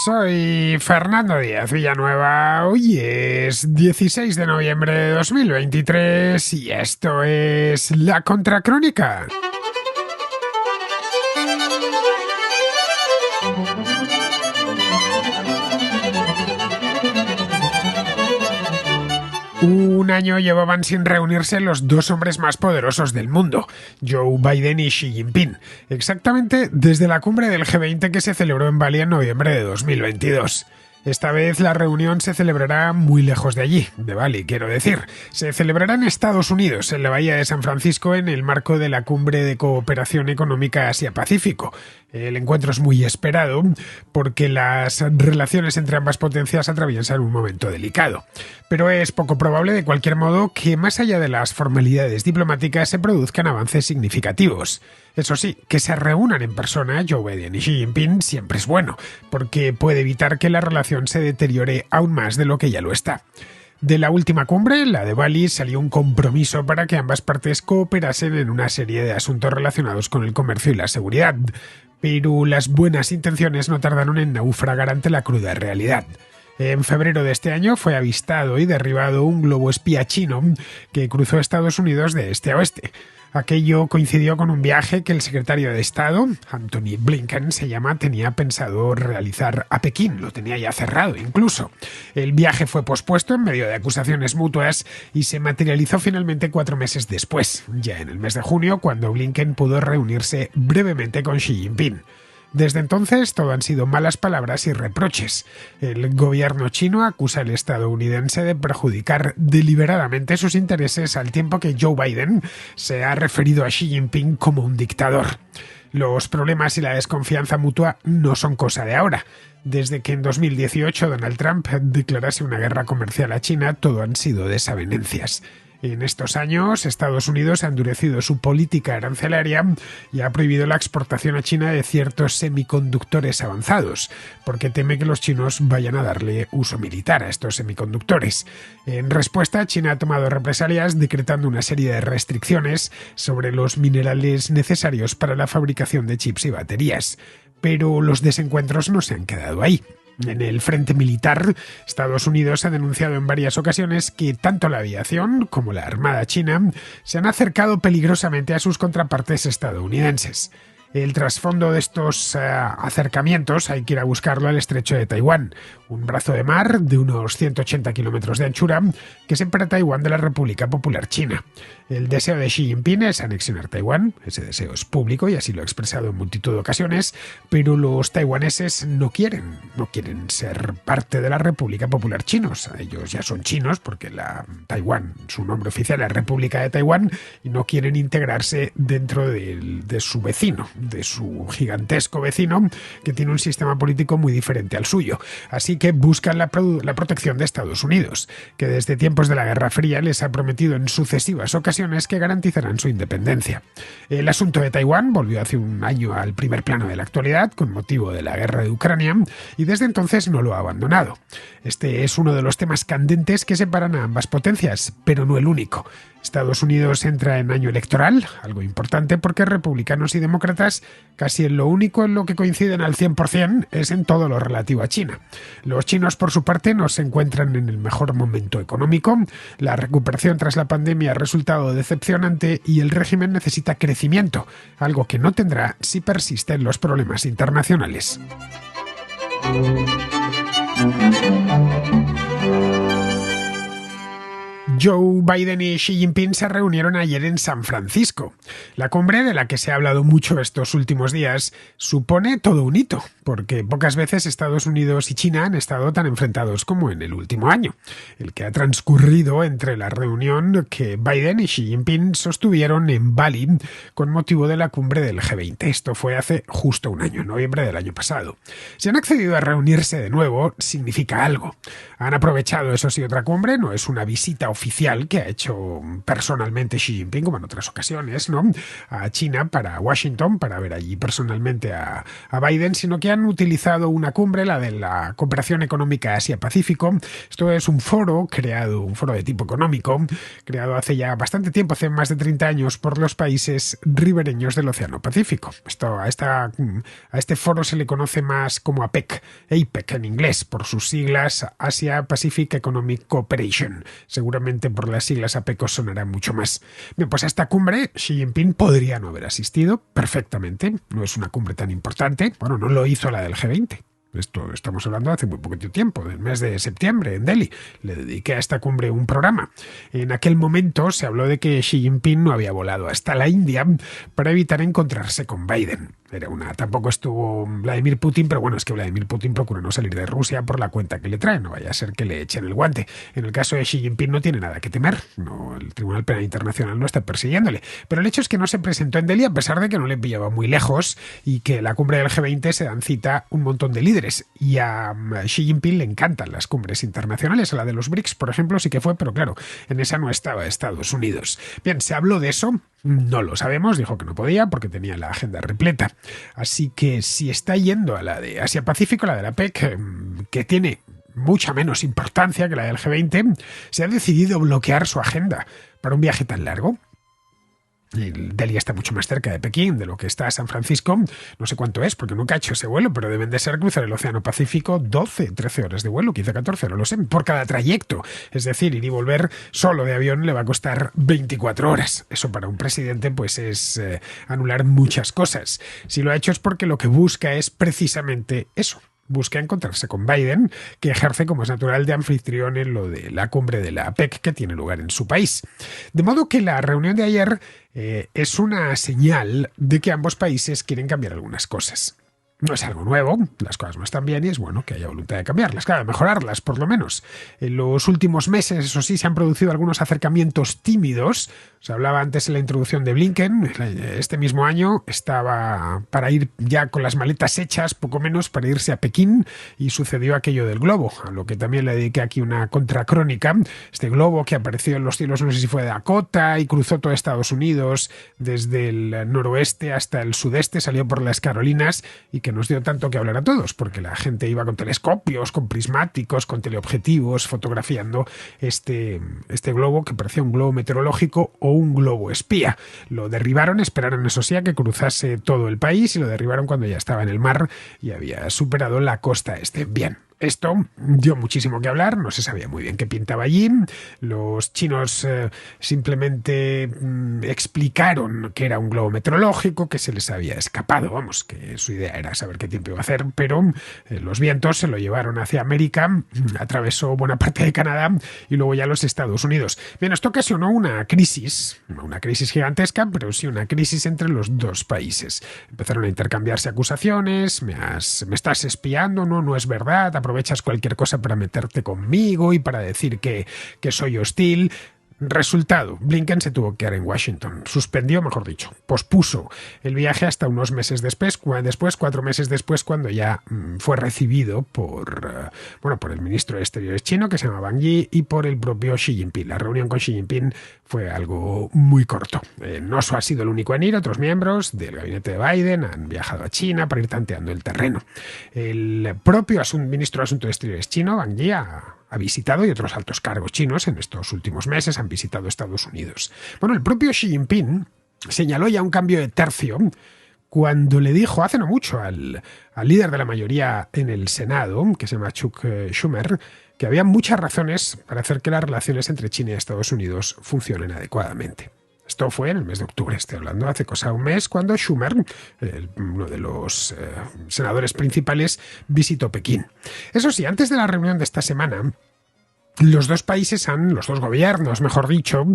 Soy Fernando Díaz Villanueva, hoy es 16 de noviembre de 2023 y esto es La Contracrónica. Un año llevaban sin reunirse los dos hombres más poderosos del mundo, Joe Biden y Xi Jinping, exactamente desde la cumbre del G20 que se celebró en Bali en noviembre de 2022. Esta vez la reunión se celebrará muy lejos de allí, de Bali, quiero decir. Se celebrará en Estados Unidos, en la bahía de San Francisco, en el marco de la Cumbre de Cooperación Económica Asia-Pacífico. El encuentro es muy esperado porque las relaciones entre ambas potencias atraviesan un momento delicado. Pero es poco probable, de cualquier modo, que más allá de las formalidades diplomáticas se produzcan avances significativos. Eso sí, que se reúnan en persona Joe Biden y Xi Jinping siempre es bueno, porque puede evitar que la relación se deteriore aún más de lo que ya lo está. De la última cumbre, la de Bali, salió un compromiso para que ambas partes cooperasen en una serie de asuntos relacionados con el comercio y la seguridad. Pero las buenas intenciones no tardaron en naufragar ante la cruda realidad. En febrero de este año fue avistado y derribado un globo espía chino que cruzó Estados Unidos de este a oeste. Aquello coincidió con un viaje que el secretario de Estado, Antony Blinken, tenía pensado realizar a Pekín, lo tenía ya cerrado incluso. El viaje fue pospuesto en medio de acusaciones mutuas y se materializó finalmente 4 meses después, ya en el mes de junio, cuando Blinken pudo reunirse brevemente con Xi Jinping. Desde entonces todo han sido malas palabras y reproches. El gobierno chino acusa al estadounidense de perjudicar deliberadamente sus intereses al tiempo que Joe Biden se ha referido a Xi Jinping como un dictador. Los problemas y la desconfianza mutua no son cosa de ahora. Desde que en 2018 Donald Trump declarase una guerra comercial a China, todo han sido desavenencias. En estos años, Estados Unidos ha endurecido su política arancelaria y ha prohibido la exportación a China de ciertos semiconductores avanzados, porque teme que los chinos vayan a darle uso militar a estos semiconductores. En respuesta, China ha tomado represalias decretando una serie de restricciones sobre los minerales necesarios para la fabricación de chips y baterías. Pero los desencuentros no se han quedado ahí. En el frente militar, Estados Unidos ha denunciado en varias ocasiones que tanto la aviación como la Armada china se han acercado peligrosamente a sus contrapartes estadounidenses. El trasfondo de estos acercamientos hay que ir a buscarlo al estrecho de Taiwán, un brazo de mar de unos 180 kilómetros de anchura que separa Taiwán de la República Popular China. El deseo de Xi Jinping es anexionar Taiwán, ese deseo es público y así lo ha expresado en multitud de ocasiones, pero los taiwaneses no quieren ser parte de la República Popular Chinos. Ellos ya son chinos porque Taiwán, su nombre oficial es República de Taiwán, y no quieren integrarse dentro de su vecino, de su gigantesco vecino, que tiene un sistema político muy diferente al suyo. Así que buscan la protección de Estados Unidos, que desde tiempos de la Guerra Fría les ha prometido en sucesivas ocasiones que garantizarán su independencia. El asunto de Taiwán volvió hace un año al primer plano de la actualidad con motivo de la guerra de Ucrania y desde entonces no lo ha abandonado. Este es uno de los temas candentes que separan a ambas potencias, pero no el único. Estados Unidos entra en año electoral, algo importante porque republicanos y demócratas casi en lo único en lo que coinciden al 100% es en todo lo relativo a China. Los chinos, por su parte, no se encuentran en el mejor momento económico, la recuperación tras la pandemia ha resultado decepcionante y el régimen necesita crecimiento, algo que no tendrá si persisten los problemas internacionales. Joe Biden y Xi Jinping se reunieron ayer en San Francisco. La cumbre, de la que se ha hablado mucho estos últimos días, supone todo un hito, porque pocas veces Estados Unidos y China han estado tan enfrentados como en el último año, el que ha transcurrido entre la reunión que Biden y Xi Jinping sostuvieron en Bali con motivo de la cumbre del G20. Esto fue hace justo un año, en noviembre del año pasado. Si han accedido a reunirse de nuevo, significa algo. Han aprovechado, eso sí, otra cumbre, no es una visita oficial oficial que ha hecho personalmente Xi Jinping, como en otras ocasiones, ¿no?, a China, para Washington, para ver allí personalmente a Biden, sino que han utilizado una cumbre, la de la Cooperación Económica Asia-Pacífico. Esto es un foro de tipo económico, creado hace ya bastante tiempo, hace más de 30 años, por los países ribereños del Océano Pacífico. A este foro se le conoce más como APEC en inglés, por sus siglas Asia Pacific Economic Cooperation. Seguramente por las siglas APEC os sonará mucho más. Bien, pues a esta cumbre Xi Jinping podría no haber asistido perfectamente. No es una cumbre tan importante. Bueno, no lo hizo la del G20. Esto estamos hablando de hace muy poquito tiempo, del mes de septiembre en Delhi. Le dediqué a esta cumbre un programa. En aquel momento se habló de que Xi Jinping no había volado hasta la India para evitar encontrarse con Biden. Tampoco estuvo Vladimir Putin, pero bueno, es que Vladimir Putin procura no salir de Rusia por la cuenta que le trae, no vaya a ser que le echen el guante. En el caso de Xi Jinping no tiene nada que temer, no, el Tribunal Penal Internacional no está persiguiéndole, pero el hecho es que no se presentó en Delhi a pesar de que no le pillaba muy lejos y que la cumbre del G20 se dan cita un montón de líderes, y a Xi Jinping le encantan las cumbres internacionales. A la de los BRICS, por ejemplo, sí que fue, pero claro, en esa no estaba Estados Unidos. Bien, se habló de eso. No lo sabemos, dijo que no podía porque tenía la agenda repleta. Así que si está yendo a la de Asia-Pacífico, la de la PEC, que tiene mucha menos importancia que la del G20, se ha decidido bloquear su agenda para un viaje tan largo. Delhi está mucho más cerca de Pekín de lo que está San Francisco. No sé cuánto es, porque nunca he hecho ese vuelo, pero deben de ser cruzar el Océano Pacífico 12, 13 horas de vuelo, quizá 14, no lo sé, por cada trayecto. Es decir, ir y volver solo de avión le va a costar 24 horas. Eso para un presidente pues es anular muchas cosas. Si lo ha hecho es porque lo que busca es precisamente eso. Busca encontrarse con Biden, que ejerce, como es natural, de anfitrión en lo de la cumbre de la APEC que tiene lugar en su país. De modo que la reunión de ayer es una señal de que ambos países quieren cambiar algunas cosas. No es algo nuevo, las cosas no están bien y es bueno que haya voluntad de cambiarlas, claro, de mejorarlas por lo menos. En los últimos meses, eso sí, se han producido algunos acercamientos tímidos. Se hablaba antes en la introducción de Blinken, este mismo año estaba para ir ya con las maletas hechas, poco menos, para irse a Pekín, y sucedió aquello del globo, a lo que también le dediqué aquí una contracrónica. Este globo que apareció en los cielos, no sé si fue de Dakota, y cruzó todo Estados Unidos desde el noroeste hasta el sudeste, salió por las Carolinas y que nos dio tanto que hablar a todos, porque la gente iba con telescopios, con prismáticos, con teleobjetivos, fotografiando este globo que parecía un globo meteorológico o un globo espía. Lo derribaron, esperaron eso sí a que cruzase todo el país y lo derribaron cuando ya estaba en el mar y había superado la costa este. Bien. Esto dio muchísimo que hablar, no se sabía muy bien qué pintaba allí. Los chinos simplemente explicaron que era un globo meteorológico, que se les había escapado, vamos, que su idea era saber qué tiempo iba a hacer, pero los vientos se lo llevaron hacia América, atravesó buena parte de Canadá y luego ya los Estados Unidos. Bien, esto ocasionó una crisis gigantesca, pero sí una crisis entre los dos países. Empezaron a intercambiarse acusaciones, me estás espiando, no es verdad, aprovechas cualquier cosa para meterte conmigo y para decir que soy hostil. Resultado, Blinken se tuvo que quedar en Washington. Suspendió, mejor dicho, pospuso el viaje hasta unos meses después, 4 meses después, cuando ya fue recibido por el ministro de Exteriores chino, que se llama Wang Yi, y por el propio Xi Jinping. La reunión con Xi Jinping fue algo muy corto. No ha sido el único en ir, otros miembros del gabinete de Biden han viajado a China para ir tanteando el terreno. El propio ministro de Asuntos Exteriores chino, Wang Yi, ha visitado, y otros altos cargos chinos en estos últimos meses han visitado Estados Unidos. Bueno, el propio Xi Jinping señaló ya un cambio de tercio cuando le dijo hace no mucho al líder de la mayoría en el Senado, que se llama Chuck Schumer, que había muchas razones para hacer que las relaciones entre China y Estados Unidos funcionen adecuadamente. Esto fue en el mes de octubre, estoy hablando hace cosa un mes, cuando Schumer, uno de los senadores principales, visitó Pekín. Eso sí, antes de la reunión de esta semana, los dos gobiernos, mejor dicho,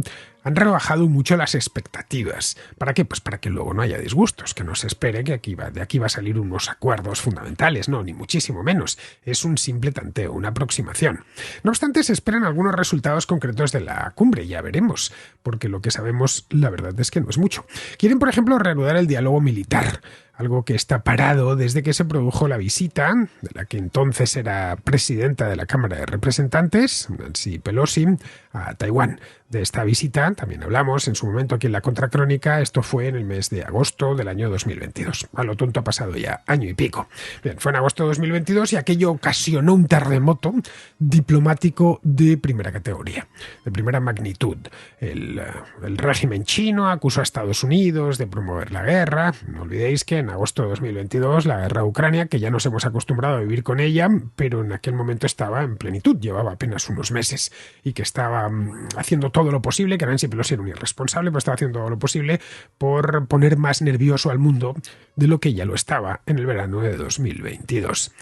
han rebajado mucho las expectativas. ¿Para qué? Pues para que luego no haya disgustos, que no se espere que de aquí va a salir unos acuerdos fundamentales, no, ni muchísimo menos. Es un simple tanteo, una aproximación. No obstante, se esperan algunos resultados concretos de la cumbre, ya veremos, porque lo que sabemos, la verdad es que no es mucho. Quieren, por ejemplo, reanudar el diálogo militar. algo que está parado desde que se produjo la visita de la que entonces era presidenta de la Cámara de Representantes, Nancy Pelosi, a Taiwán. De esta visita también hablamos en su momento aquí en la Contracrónica. Esto fue en el mes de agosto del año 2022. A lo tonto ha pasado ya año y pico. Bien, fue en agosto de 2022 y aquello ocasionó un terremoto diplomático de primera categoría, de primera magnitud. El régimen chino acusó a Estados Unidos de promover la guerra. No olvidéis que en agosto de 2022 la guerra de Ucrania, que ya nos hemos acostumbrado a vivir con ella, pero en aquel momento estaba en plenitud, llevaba apenas unos meses, y que estaba haciendo todo lo posible, que Nancy Pelosi era un irresponsable, pero estaba haciendo todo lo posible por poner más nervioso al mundo de lo que ya lo estaba en el verano de 2022.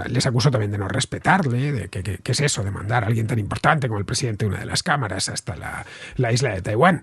Les acusó también de no respetarle, de que es eso, de mandar a alguien tan importante como el presidente de una de las cámaras hasta la isla de Taiwán.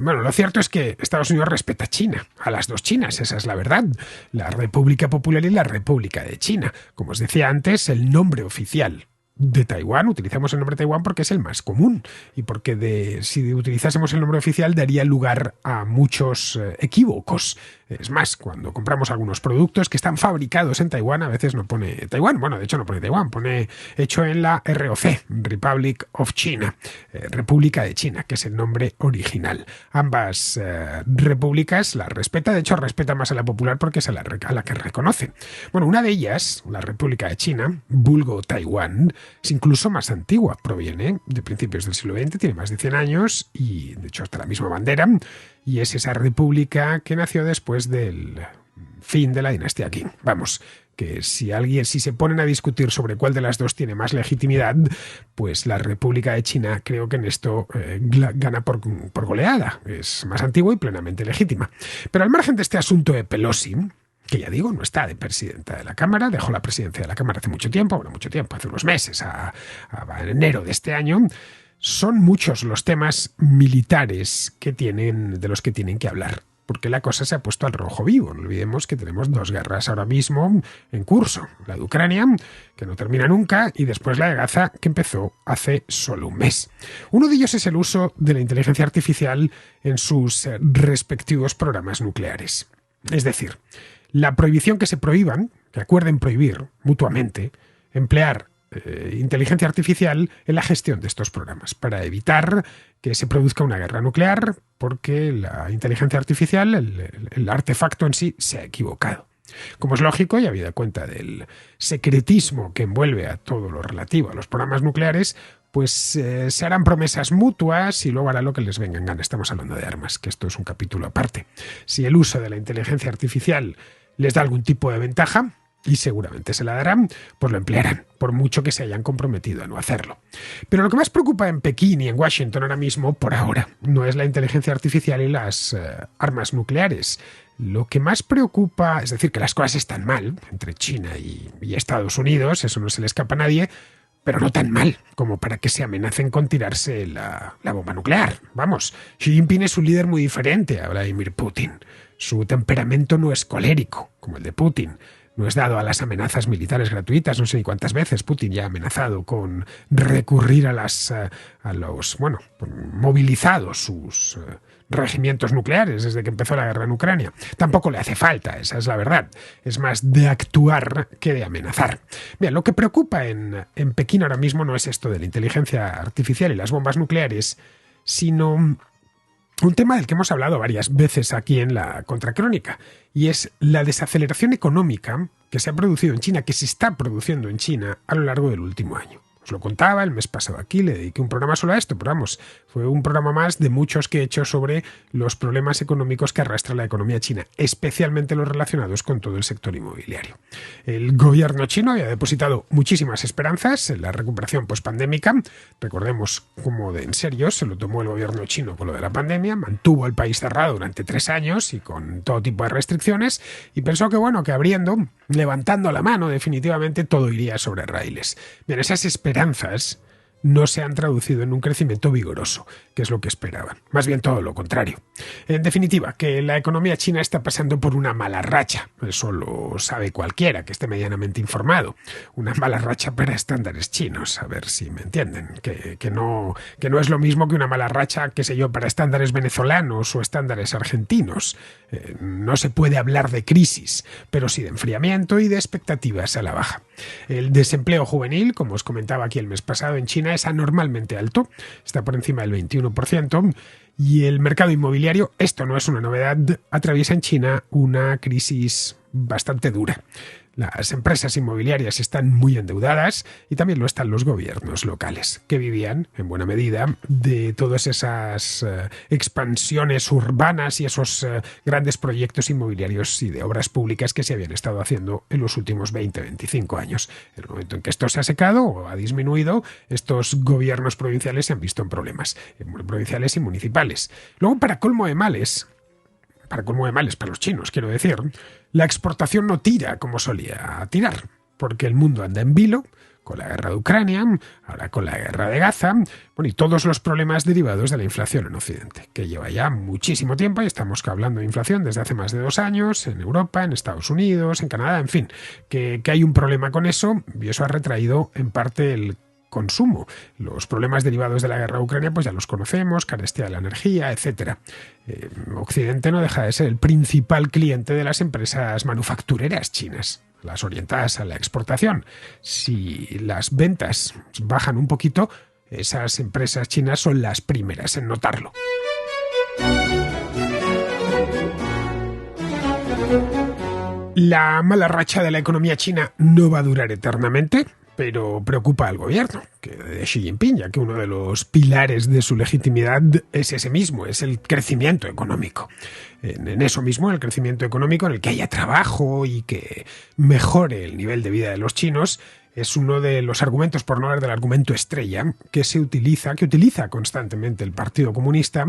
Bueno, lo cierto es que Estados Unidos respeta a China, a las dos Chinas, esa es la verdad, la República Popular y la República de China. Como os decía antes, el nombre oficial de Taiwán, utilizamos el nombre de Taiwán porque es el más común y porque si utilizásemos el nombre oficial daría lugar a muchos equívocos. Es más, cuando compramos algunos productos que están fabricados en Taiwán, a veces no pone Taiwán. Bueno, de hecho no pone Taiwán, pone hecho en la ROC, Republic of China, República de China, que es el nombre original. Ambas repúblicas la respeta, de hecho respeta más a la popular porque es a la que reconoce. Bueno, una de ellas, la República de China, vulgo Taiwán, es incluso más antigua, proviene de principios del siglo XX, tiene más de 100 años y de hecho hasta la misma bandera, y es esa república que nació después del fin de la dinastía Qing. Vamos, que si se ponen a discutir sobre cuál de las dos tiene más legitimidad, pues la República de China creo que en esto gana por goleada, es más antigua y plenamente legítima. Pero al margen de este asunto de Pelosi, que ya digo, no está de presidenta de la Cámara, dejó la presidencia de la Cámara hace mucho tiempo, hace unos meses, a enero de este año. Son muchos los temas militares de los que tienen que hablar, porque la cosa se ha puesto al rojo vivo. No olvidemos que tenemos dos guerras ahora mismo en curso, la de Ucrania, que no termina nunca, y después la de Gaza, que empezó hace solo un mes. Uno de ellos es el uso de la inteligencia artificial en sus respectivos programas nucleares. Es decir, la prohibición que que acuerden prohibir mutuamente emplear inteligencia artificial en la gestión de estos programas para evitar que se produzca una guerra nuclear, porque la inteligencia artificial, el artefacto en sí, se ha equivocado. Como es lógico, y habida cuenta del secretismo que envuelve a todo lo relativo a los programas nucleares, pues se harán promesas mutuas y luego hará lo que les venga en gana. Estamos hablando de armas, que esto es un capítulo aparte. Si el uso de la inteligencia artificial les da algún tipo de ventaja, y seguramente se la darán, pues lo emplearán, por mucho que se hayan comprometido a no hacerlo. Pero lo que más preocupa en Pekín y en Washington ahora mismo, por ahora, no es la inteligencia artificial y las armas nucleares. Lo que más preocupa, es decir, que las cosas están mal entre China y Estados Unidos, eso no se le escapa a nadie, pero no tan mal como para que se amenacen con tirarse la bomba nuclear. Vamos, Xi Jinping es un líder muy diferente a Vladimir Putin. Su temperamento no es colérico, como el de Putin. No es dado a las amenazas militares gratuitas. No sé ni cuántas veces Putin ya ha amenazado con recurrir movilizado sus regimientos nucleares desde que empezó la guerra en Ucrania. Tampoco le hace falta, esa es la verdad. Es más de actuar que de amenazar. Bien, lo que preocupa en Pekín ahora mismo no es esto de la inteligencia artificial y las bombas nucleares, sino un tema del que hemos hablado varias veces aquí en la Contracrónica, y es la desaceleración económica que se ha producido en China, que se está produciendo en China a lo largo del último año. Os lo contaba el mes pasado aquí, le dediqué un programa solo a esto, pero vamos, fue un programa más de muchos que he hecho sobre los problemas económicos que arrastra la economía china, especialmente los relacionados con todo el sector inmobiliario. El gobierno chino había depositado muchísimas esperanzas en la recuperación pospandémica. Recordemos cómo de en serio se lo tomó el gobierno chino con lo de la pandemia, mantuvo el país cerrado durante 3 años y con todo tipo de restricciones, y pensó que abriendo, levantando la mano, definitivamente todo iría sobre raíles. Bien, esas esperanzas no se han traducido en un crecimiento vigoroso, que es lo que esperaban. Más bien todo lo contrario. En definitiva, que la economía china está pasando por una mala racha. Eso lo sabe cualquiera que esté medianamente informado. Una mala racha para estándares chinos. A ver si me entienden. Que no es lo mismo que una mala racha, qué sé yo, para estándares venezolanos o estándares argentinos. No se puede hablar de crisis, pero sí de enfriamiento y de expectativas a la baja. El desempleo juvenil, como os comentaba aquí el mes pasado en China, es anormalmente alto, está por encima del 21%, y el mercado inmobiliario, esto no es una novedad, atraviesa en China una crisis bastante dura. Las empresas inmobiliarias están muy endeudadas y también lo están los gobiernos locales, que vivían, en buena medida, de todas esas expansiones urbanas y esos grandes proyectos inmobiliarios y de obras públicas que se habían estado haciendo en los últimos 20-25 años. En el momento en que esto se ha secado o ha disminuido, estos gobiernos provinciales se han visto en problemas, provinciales y municipales. Luego, para colmo de males, para los chinos, quiero decir, la exportación no tira como solía tirar, porque el mundo anda en vilo, con la guerra de Ucrania, ahora con la guerra de Gaza, y todos los problemas derivados de la inflación en Occidente, que lleva ya muchísimo tiempo, y estamos hablando de inflación desde hace más de 2 años, en Europa, en Estados Unidos, en Canadá, en fin, que hay un problema con eso, y eso ha retraído en parte el consumo. Los problemas derivados de la guerra de Ucrania pues ya los conocemos, carestía de la energía, etcétera. Occidente no deja de ser el principal cliente de las empresas manufactureras chinas, las orientadas a la exportación. Si las ventas bajan un poquito, esas empresas chinas son las primeras en notarlo. La mala racha de la economía china no va a durar eternamente, pero preocupa al gobierno de Xi Jinping, ya que uno de los pilares de su legitimidad es ese mismo, es el crecimiento económico. En eso mismo, el crecimiento económico, en el que haya trabajo y que mejore el nivel de vida de los chinos, es uno de los argumentos, por no hablar del argumento estrella, que utiliza constantemente el Partido Comunista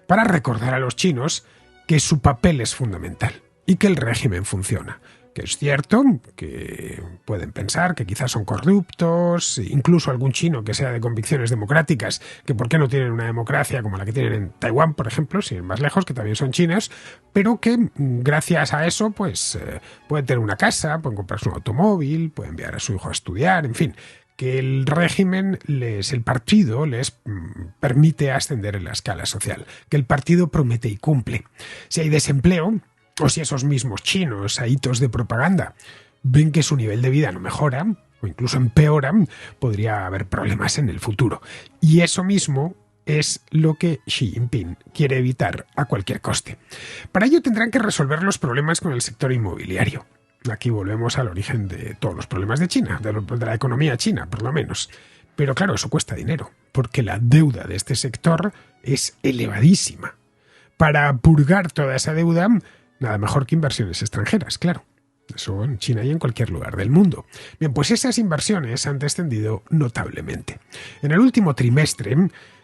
para recordar a los chinos que su papel es fundamental y que el régimen funciona. Que es cierto que pueden pensar que quizás son corruptos, incluso algún chino que sea de convicciones democráticas, que por qué no tienen una democracia como la que tienen en Taiwán, por ejemplo, sin ir más lejos, que también son chinos, pero que gracias a eso pues pueden tener una casa, pueden comprarse un automóvil, pueden enviar a su hijo a estudiar, en fin, que el régimen, el partido les permite ascender en la escala social, que el partido promete y cumple. Si hay desempleo, o si esos mismos chinos, a hitos de propaganda, ven que su nivel de vida no mejora, o incluso empeora, podría haber problemas en el futuro. Y eso mismo es lo que Xi Jinping quiere evitar a cualquier coste. Para ello tendrán que resolver los problemas con el sector inmobiliario. Aquí volvemos al origen de todos los problemas de China, de la economía china, por lo menos. Pero claro, eso cuesta dinero, porque la deuda de este sector es elevadísima. Para purgar toda esa deuda, nada mejor que inversiones extranjeras, claro. Eso en China y en cualquier lugar del mundo. Bien, pues esas inversiones han descendido notablemente. En el último trimestre,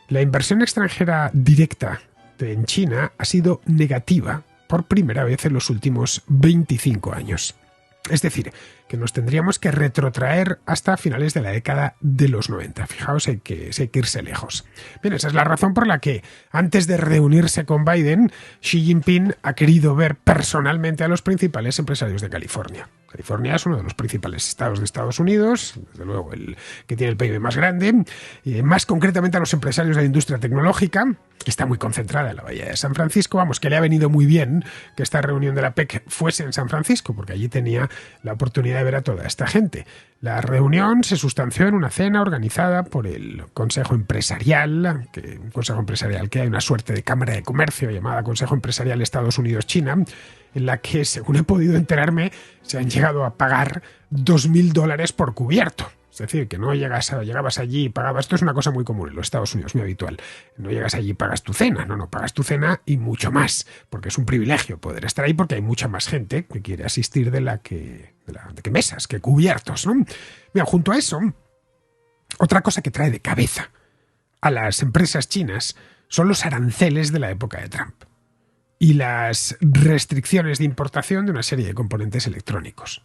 la inversión extranjera directa en China ha sido negativa por primera vez en los últimos 25 años. Es decir, que nos tendríamos que retrotraer hasta finales de la década de los 90. Fijaos, hay que irse lejos. Bien, esa es la razón por la que, antes de reunirse con Biden, Xi Jinping ha querido ver personalmente a los principales empresarios de California. California es uno de los principales estados de Estados Unidos, desde luego el que tiene el PIB más grande, y más concretamente a los empresarios de la industria tecnológica, que está muy concentrada en la bahía de San Francisco. Vamos, que le ha venido muy bien que esta reunión de la PEC fuese en San Francisco, porque allí tenía la oportunidad de ver a toda esta gente. La reunión se sustanció en una cena organizada por el Consejo Empresarial, un Consejo Empresarial que hay una suerte de Cámara de Comercio llamada Consejo Empresarial Estados Unidos-China, en la que, según he podido enterarme, se han llegado a pagar $2.000 por cubierto. Es decir, que no llegabas allí y pagabas. Esto es una cosa muy común en los Estados Unidos, muy habitual. No llegas allí y pagas tu cena. No, pagas tu cena y mucho más, porque es un privilegio poder estar ahí, porque hay mucha más gente que quiere asistir de que mesas, que cubiertos, ¿no? Bien, junto a eso, otra cosa que trae de cabeza a las empresas chinas son los aranceles de la época de Trump y las restricciones de importación de una serie de componentes electrónicos.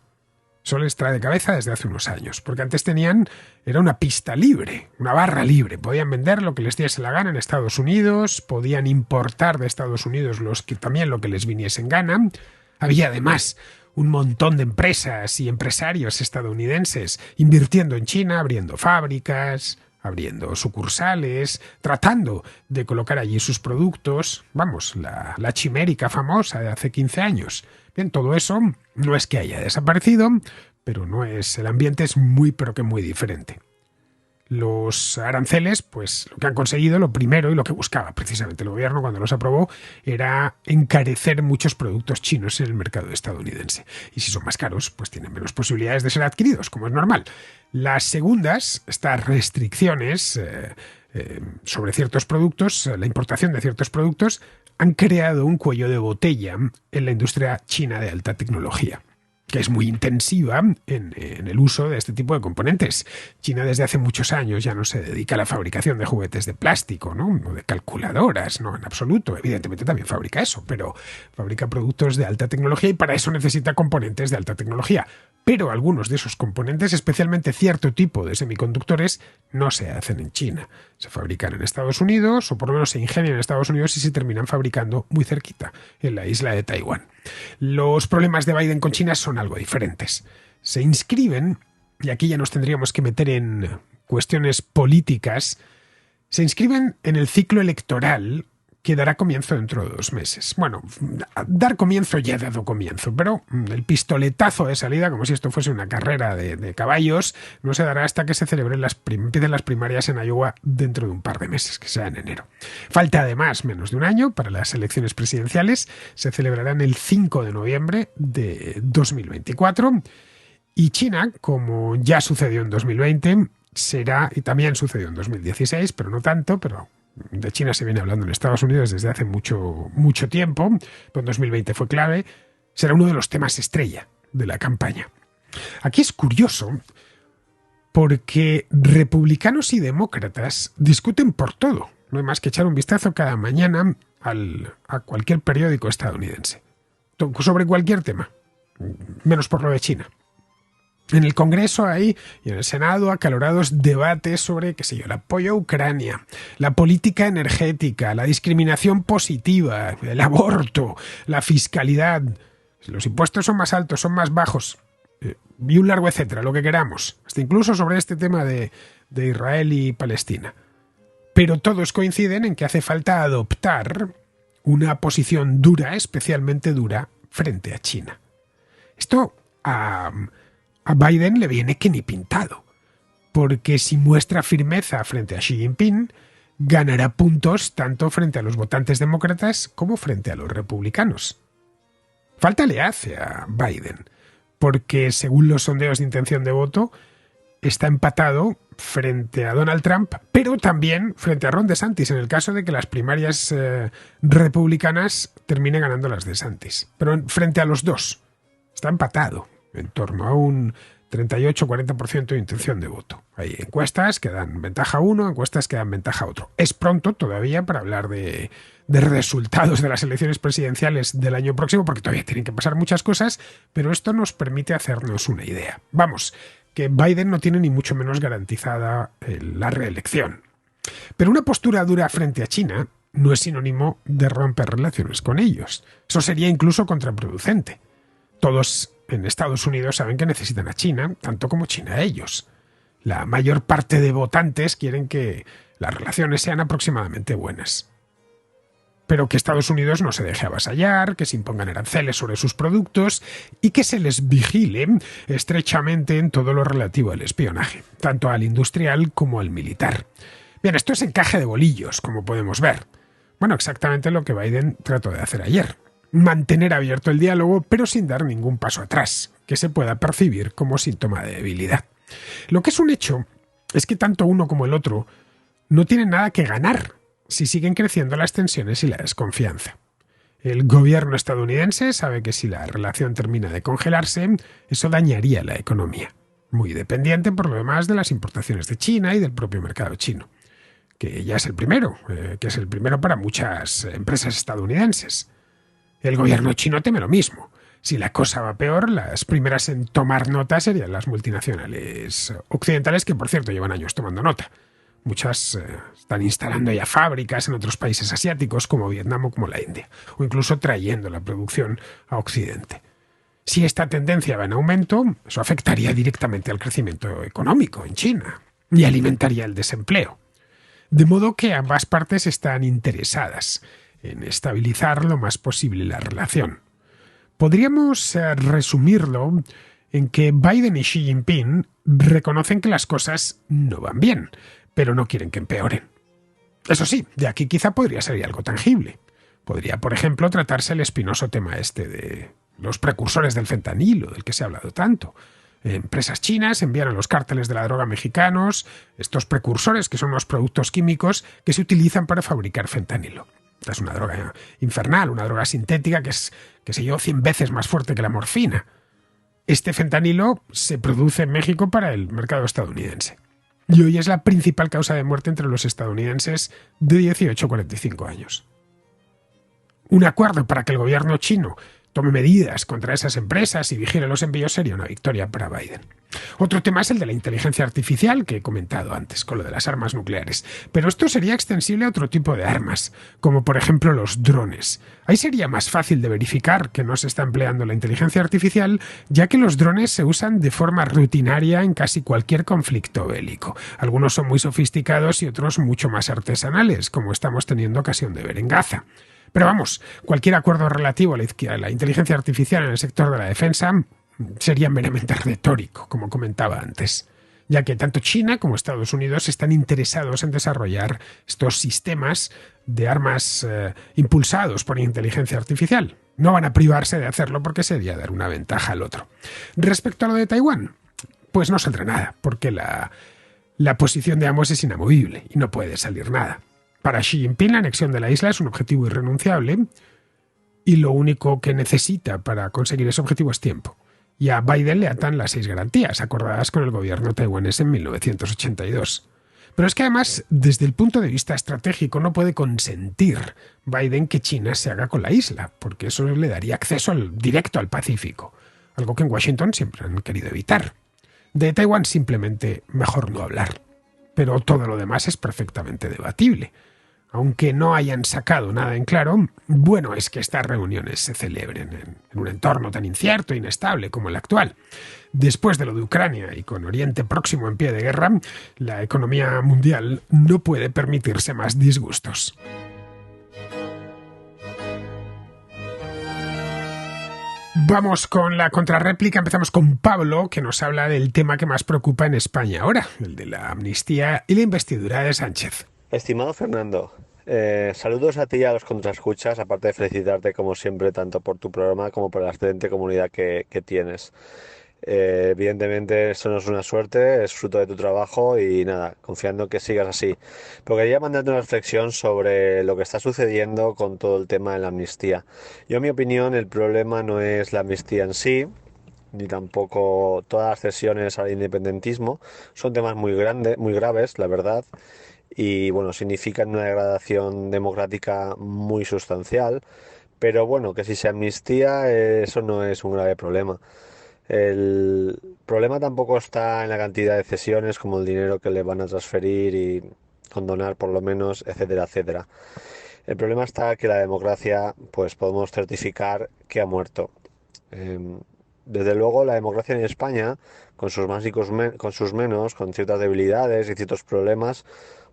Eso les trae de cabeza desde hace unos años, porque antes era una pista libre, una barra libre. Podían vender lo que les diese la gana en Estados Unidos, podían importar de Estados Unidos también lo que les viniese en gana. Había además un montón de empresas y empresarios estadounidenses invirtiendo en China, abriendo fábricas, abriendo sucursales, tratando de colocar allí sus productos, vamos, la chimérica famosa de hace 15 años. Bien, todo eso no es que haya desaparecido, pero el ambiente es muy, pero que muy diferente. Los aranceles, pues lo que han conseguido, lo primero y lo que buscaba precisamente el gobierno cuando los aprobó, era encarecer muchos productos chinos en el mercado estadounidense. Y si son más caros, pues tienen menos posibilidades de ser adquiridos, como es normal. Las segundas, estas restricciones sobre ciertos productos, la importación de ciertos productos, han creado un cuello de botella en la industria china de alta tecnología, que es muy intensiva en el uso de este tipo de componentes. China desde hace muchos años ya no se dedica a la fabricación de juguetes de plástico, ¿no? O de calculadoras, no, en absoluto. Evidentemente también fabrica eso, pero fabrica productos de alta tecnología y para eso necesita componentes de alta tecnología. Pero algunos de esos componentes, especialmente cierto tipo de semiconductores, no se hacen en China. Se fabrican en Estados Unidos, o por lo menos se ingenian en Estados Unidos y se terminan fabricando muy cerquita, en la isla de Taiwán. Los problemas de Biden con China son algo diferentes. Se inscriben, y aquí ya nos tendríamos que meter en cuestiones políticas, se inscriben en el ciclo electoral que dará comienzo dentro de 2 meses. Bueno, dar comienzo ya ha dado comienzo, pero el pistoletazo de salida, como si esto fuese una carrera de caballos, no se dará hasta que se celebren empiecen las primarias en Iowa dentro de un par de meses, que sea en enero. Falta además menos de un año para las elecciones presidenciales, se celebrarán el 5 de noviembre de 2024 y China, como ya sucedió en 2020, será, y también sucedió en 2016, pero no tanto, pero de China se viene hablando en Estados Unidos desde hace mucho tiempo, pero en 2020 fue clave, será uno de los temas estrella de la campaña. Aquí es curioso porque republicanos y demócratas discuten por todo. No hay más que echar un vistazo cada mañana a cualquier periódico estadounidense, sobre cualquier tema, menos por lo de China. En el Congreso hay, y en el Senado, acalorados debates sobre, qué sé yo, el apoyo a Ucrania, la política energética, la discriminación positiva, el aborto, la fiscalidad, si los impuestos son más altos, son más bajos, y un largo etcétera, lo que queramos, hasta incluso sobre este tema de Israel y Palestina. Pero todos coinciden en que hace falta adoptar una posición dura, especialmente dura, frente a China. Esto a Biden le viene que ni pintado, porque si muestra firmeza frente a Xi Jinping, ganará puntos tanto frente a los votantes demócratas como frente a los republicanos. Falta le hace a Biden, porque según los sondeos de intención de voto, está empatado frente a Donald Trump, pero también frente a Ron DeSantis, en el caso de que las primarias republicanas terminen ganando las DeSantis. Pero frente a los dos, está empatado en torno a un 38-40% de intención de voto. Hay encuestas que dan ventaja a uno, encuestas que dan ventaja a otro. Es pronto todavía para hablar de resultados de las elecciones presidenciales del año próximo, porque todavía tienen que pasar muchas cosas, pero esto nos permite hacernos una idea. Vamos, que Biden no tiene ni mucho menos garantizada la reelección. Pero una postura dura frente a China no es sinónimo de romper relaciones con ellos. Eso sería incluso contraproducente. Todos en Estados Unidos saben que necesitan a China, tanto como China a ellos. La mayor parte de votantes quieren que las relaciones sean aproximadamente buenas. Pero que Estados Unidos no se deje avasallar, que se impongan aranceles sobre sus productos y que se les vigile estrechamente en todo lo relativo al espionaje, tanto al industrial como al militar. Bien, esto es encaje de bolillos, como podemos ver. Bueno, exactamente lo que Biden trató de hacer ayer. Mantener abierto el diálogo, pero sin dar ningún paso atrás, que se pueda percibir como síntoma de debilidad. Lo que es un hecho es que tanto uno como el otro no tienen nada que ganar si siguen creciendo las tensiones y la desconfianza. El gobierno estadounidense sabe que si la relación termina de congelarse, eso dañaría la economía, muy dependiente por lo demás de las importaciones de China y del propio mercado chino, que ya es el primero, para muchas empresas estadounidenses. El gobierno chino teme lo mismo. Si la cosa va peor, las primeras en tomar nota serían las multinacionales occidentales, que por cierto llevan años tomando nota. Muchas están instalando ya fábricas en otros países asiáticos como Vietnam o como la India, o incluso trayendo la producción a Occidente. Si esta tendencia va en aumento, eso afectaría directamente al crecimiento económico en China. y alimentaría el desempleo. De modo que ambas partes están interesadas en estabilizar lo más posible la relación. Podríamos resumirlo en que Biden y Xi Jinping reconocen que las cosas no van bien, pero no quieren que empeoren. Eso sí, de aquí quizá podría salir algo tangible. Podría, por ejemplo, tratarse el espinoso tema este de los precursores del fentanilo, del que se ha hablado tanto. Empresas chinas envían a los cárteles de la droga mexicanos estos precursores, que son unos productos químicos que se utilizan para fabricar fentanilo. Es una droga infernal, una droga sintética que es, qué sé yo, 100 veces más fuerte que la morfina. Este fentanilo se produce en México para el mercado estadounidense. Y hoy es la principal causa de muerte entre los estadounidenses de 18 a 45 años. Un acuerdo para que el gobierno chino tome medidas contra esas empresas y vigile los envíos sería una victoria para Biden. Otro tema es el de la inteligencia artificial que he comentado antes, con lo de las armas nucleares. Pero esto sería extensible a otro tipo de armas, como por ejemplo los drones. Ahí sería más fácil de verificar que no se está empleando la inteligencia artificial, ya que los drones se usan de forma rutinaria en casi cualquier conflicto bélico. Algunos son muy sofisticados y otros mucho más artesanales, como estamos teniendo ocasión de ver en Gaza. Pero vamos, cualquier acuerdo relativo a la inteligencia artificial en el sector de la defensa sería meramente retórico, como comentaba antes, ya que tanto China como Estados Unidos están interesados en desarrollar estos sistemas de armas impulsados por inteligencia artificial. No van a privarse de hacerlo porque sería dar una ventaja al otro. Respecto a lo de Taiwán, pues no saldrá nada, porque la posición de ambos es inamovible y no puede salir nada. Para Xi Jinping la anexión de la isla es un objetivo irrenunciable y lo único que necesita para conseguir ese objetivo es tiempo. Y a Biden le atan las 6 garantías acordadas con el gobierno taiwanés en 1982. Pero es que además, desde el punto de vista estratégico, no puede consentir Biden que China se haga con la isla, porque eso le daría acceso directo al Pacífico, algo que en Washington siempre han querido evitar. De Taiwán simplemente mejor no hablar, pero todo lo demás es perfectamente debatible. Aunque no hayan sacado nada en claro, bueno es que estas reuniones se celebren en un entorno tan incierto e inestable como el actual. Después de lo de Ucrania y con Oriente Próximo en pie de guerra, la economía mundial no puede permitirse más disgustos. Vamos con la contrarréplica. Empezamos con Pablo, que nos habla del tema que más preocupa en España ahora, el de la amnistía y la investidura de Sánchez. Estimado Fernando, saludos a ti y a los contraescuchas, aparte de felicitarte como siempre tanto por tu programa como por la excelente comunidad que tienes. Evidentemente esto no es una suerte, es fruto de tu trabajo y nada, confiando que sigas así. Pero quería mandarte una reflexión sobre lo que está sucediendo con todo el tema de la amnistía. Yo, en mi opinión, el problema no es la amnistía en sí, ni tampoco todas las cesiones al independentismo. Son temas muy grandes, muy graves, la verdad, y bueno, significan una degradación democrática muy sustancial, pero bueno, que si se amnistía, eso no es un grave problema. El problema tampoco está en la cantidad de cesiones, como el dinero que le van a transferir y condonar por lo menos, etcétera, etcétera. El problema está que la democracia, pues podemos certificar que ha muerto. Em, Desde luego, la democracia en España, con sus más y con sus menos, con ciertas debilidades y ciertos problemas,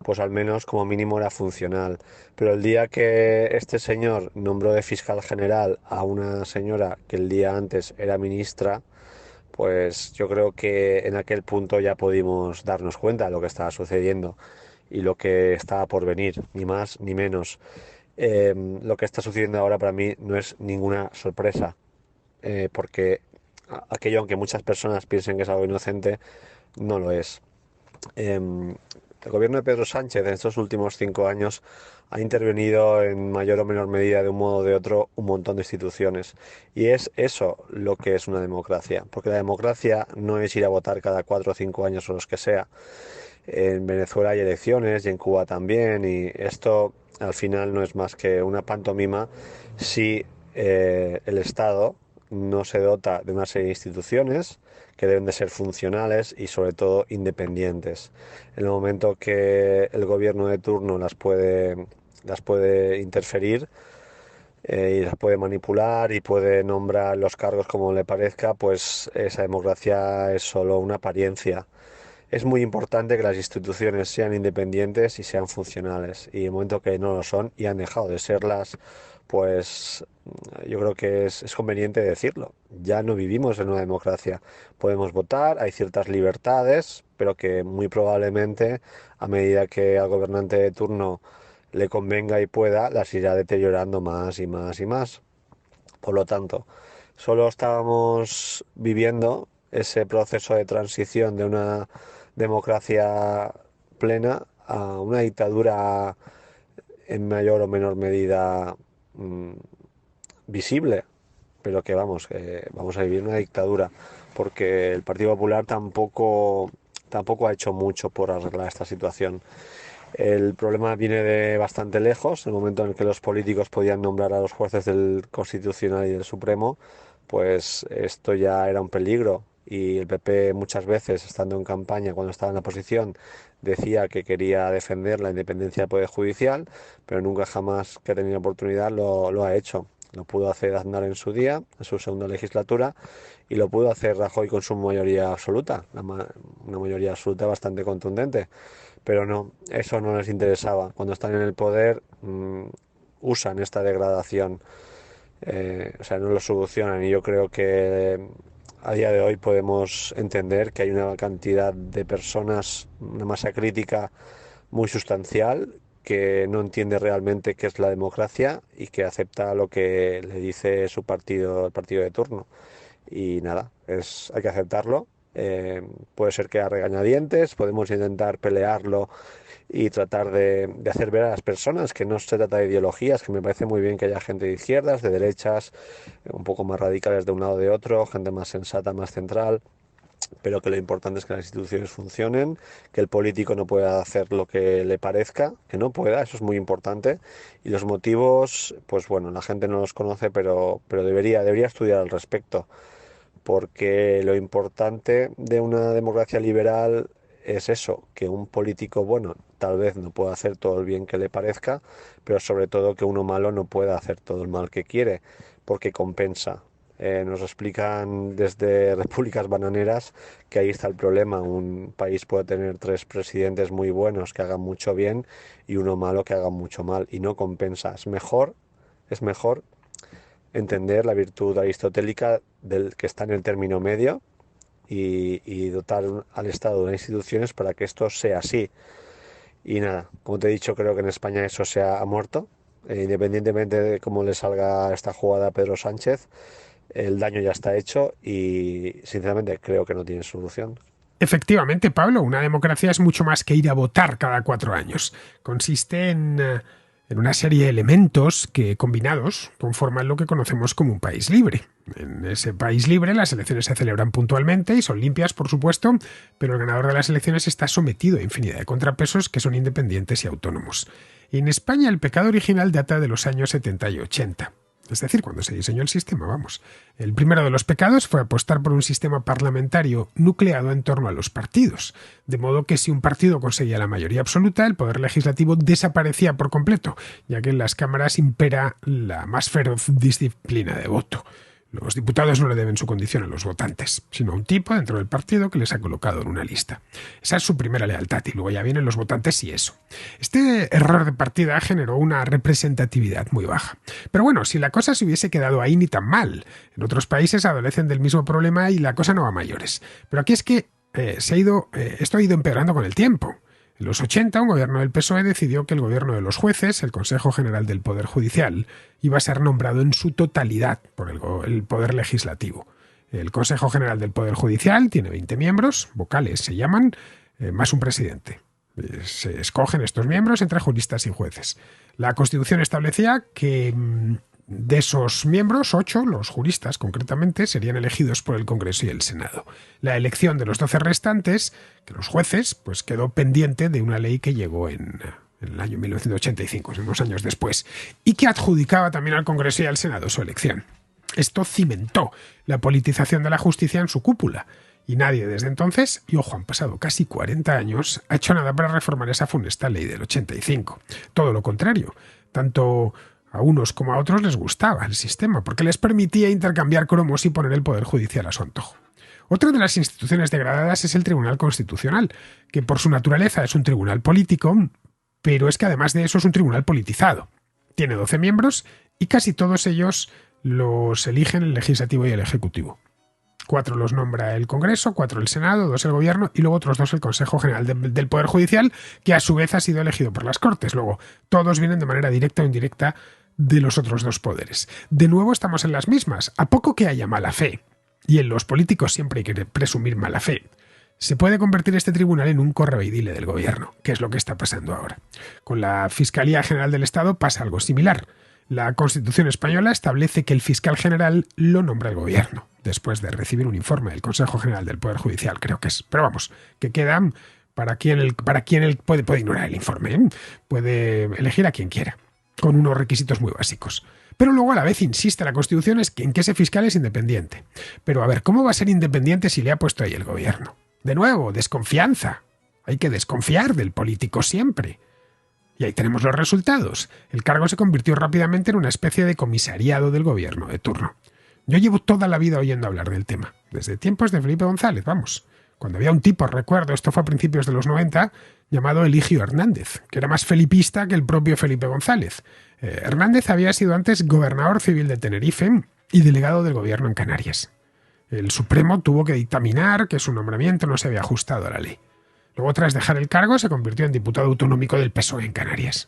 pues al menos como mínimo era funcional. Pero el día que este señor nombró de fiscal general a una señora que el día antes era ministra, pues yo creo que en aquel punto ya pudimos darnos cuenta de lo que estaba sucediendo y lo que estaba por venir, ni más ni menos. Lo que está sucediendo ahora para mí no es ninguna sorpresa, porque aquello, aunque muchas personas piensen que es algo inocente, no lo es. El gobierno de Pedro Sánchez en estos últimos 5 años ha intervenido en mayor o menor medida, de un modo o de otro, un montón de instituciones. Y es eso lo que es una democracia, porque la democracia no es ir a votar cada 4 o 5 años o los que sea. En Venezuela hay elecciones y en Cuba también, y esto al final no es más que una pantomima si el Estado no se dota de una serie de instituciones que deben de ser funcionales y sobre todo independientes. En el momento que el gobierno de turno las puede interferir, y las puede manipular y puede nombrar los cargos como le parezca, pues esa democracia es solo una apariencia. es muy importante que las instituciones sean independientes y sean funcionales. Y en el momento que no lo son y han dejado de serlas, pues yo creo que es conveniente decirlo. Ya no vivimos en una democracia. Podemos votar, hay ciertas libertades, pero que muy probablemente a medida que al gobernante de turno le convenga y pueda, las irá deteriorando más y más y más. Por lo tanto, solo estábamos viviendo ese proceso de transición de una democracia plena a una dictadura en mayor o menor medida mm, visible, pero que vamos, que vamos a vivir una dictadura, porque el Partido Popular tampoco ha hecho mucho por arreglar esta situación. El problema viene de bastante lejos, el momento en el que los políticos podían nombrar a los jueces del Constitucional y del Supremo, pues esto ya era un peligro. Y el PP muchas veces, estando en campaña, cuando estaba en la oposición, decía que quería defender la independencia del Poder Judicial, pero nunca jamás que ha tenido oportunidad lo ha hecho. Lo pudo hacer Aznar en su día, en su segunda legislatura, y lo pudo hacer Rajoy con su mayoría absoluta, una mayoría absoluta bastante contundente. Pero no, eso no les interesaba. Cuando están en el poder, usan esta degradación, o sea, no lo solucionan. Y yo creo que a día de hoy podemos entender que hay una cantidad de personas, una masa crítica muy sustancial, que no entiende realmente qué es la democracia y que acepta lo que le dice su partido, el partido de turno. Y nada, hay que aceptarlo. Puede ser que a regañadientes, podemos intentar pelearlo y tratar de hacer ver a las personas que no se trata de ideologías, que me parece muy bien que haya gente de izquierdas, de derechas, un poco más radicales de un lado o de otro, gente más sensata, más central, pero que lo importante es que las instituciones funcionen, que el político no pueda hacer lo que le parezca, que no pueda, eso es muy importante. Y los motivos, pues bueno, la gente no los conoce, pero debería estudiar al respecto, porque lo importante de una democracia liberal es eso, que un político bueno tal vez no pueda hacer todo el bien que le parezca, pero sobre todo que uno malo no pueda hacer todo el mal que quiere, porque compensa. Nos explican desde repúblicas bananeras que ahí está el problema. Un país puede tener tres presidentes muy buenos que hagan mucho bien y uno malo que haga mucho mal, y no compensa. Es mejor entender la virtud aristotélica del que está en el término medio y dotar al Estado de unas instituciones para que esto sea así. Y nada, como te he dicho, creo que en España eso ha muerto. Independientemente de cómo le salga esta jugada a Pedro Sánchez, el daño ya está hecho y sinceramente creo que no tiene solución. Efectivamente, Pablo, una democracia es mucho más que ir a votar cada 4 años. Consiste en una serie de elementos que, combinados, conforman lo que conocemos como un país libre. En ese país libre las elecciones se celebran puntualmente y son limpias, por supuesto, pero el ganador de las elecciones está sometido a infinidad de contrapesos que son independientes y autónomos. Y en España el pecado original data de los años 70 y 80. Es decir, cuando se diseñó el sistema, vamos. El primero de los pecados fue apostar por un sistema parlamentario nucleado en torno a los partidos, de modo que si un partido conseguía la mayoría absoluta, el poder legislativo desaparecía por completo, ya que en las cámaras impera la más feroz disciplina de voto. Los diputados no le deben su condición a los votantes, sino a un tipo dentro del partido que les ha colocado en una lista. Esa es su primera lealtad y luego ya vienen los votantes y eso. Este error de partida generó una representatividad muy baja. Pero bueno, si la cosa se hubiese quedado ahí ni tan mal. En otros países adolecen del mismo problema y la cosa no va a mayores. Pero aquí es que esto ha ido empeorando con el tiempo. En los 80, un gobierno del PSOE decidió que el gobierno de los jueces, el Consejo General del Poder Judicial, iba a ser nombrado en su totalidad por el Poder Legislativo. El Consejo General del Poder Judicial tiene 20 miembros, vocales se llaman, más un presidente. Se escogen estos miembros entre juristas y jueces. La Constitución establecía que de esos miembros, 8, los juristas concretamente, serían elegidos por el Congreso y el Senado. La elección de los 12 restantes, que los jueces, pues quedó pendiente de una ley que llegó en el año 1985, unos años después, y que adjudicaba también al Congreso y al Senado su elección. Esto cimentó la politización de la justicia en su cúpula, y nadie desde entonces, y ojo, han pasado casi 40 años, ha hecho nada para reformar esa funesta ley del 85. Todo lo contrario, tanto a unos como a otros les gustaba el sistema, porque les permitía intercambiar cromos y poner el Poder Judicial a su antojo. Otra de las instituciones degradadas es el Tribunal Constitucional, que por su naturaleza es un tribunal político, pero es que además de eso es un tribunal politizado. Tiene 12 miembros y casi todos ellos los eligen el Legislativo y el Ejecutivo. 4 los nombra el Congreso, 4 el Senado, 2 el Gobierno y luego otros 2 el Consejo General del Poder Judicial, que a su vez ha sido elegido por las Cortes. Luego, todos vienen de manera directa o indirecta de los otros 2 poderes. De nuevo estamos en las mismas, a poco que haya mala fe. Y en los políticos siempre hay que presumir mala fe. Se puede convertir este tribunal en un correveidile del Gobierno, que es lo que está pasando ahora. Con la Fiscalía General del Estado pasa algo similar. La Constitución española establece que el fiscal general lo nombra el Gobierno, después de recibir un informe del Consejo General del Poder Judicial, creo que es. Pero vamos, que queda para quien él puede ignorar el informe, ¿eh? Puede elegir a quien quiera, con unos requisitos muy básicos. Pero luego a la vez insiste la Constitución en que ese fiscal es independiente. Pero a ver, ¿cómo va a ser independiente si le ha puesto ahí el Gobierno? De nuevo, desconfianza. Hay que desconfiar del político siempre. Y ahí tenemos los resultados. El cargo se convirtió rápidamente en una especie de comisariado del Gobierno de turno. Yo llevo toda la vida oyendo hablar del tema, desde tiempos de Felipe González, vamos. Cuando había un tipo, recuerdo, esto fue a principios de los 90, llamado Eligio Hernández, que era más felipista que el propio Felipe González. Hernández había sido antes gobernador civil de Tenerife y delegado del Gobierno en Canarias. El Supremo tuvo que dictaminar que su nombramiento no se había ajustado a la ley. Luego, tras dejar el cargo, se convirtió en diputado autonómico del PSOE en Canarias.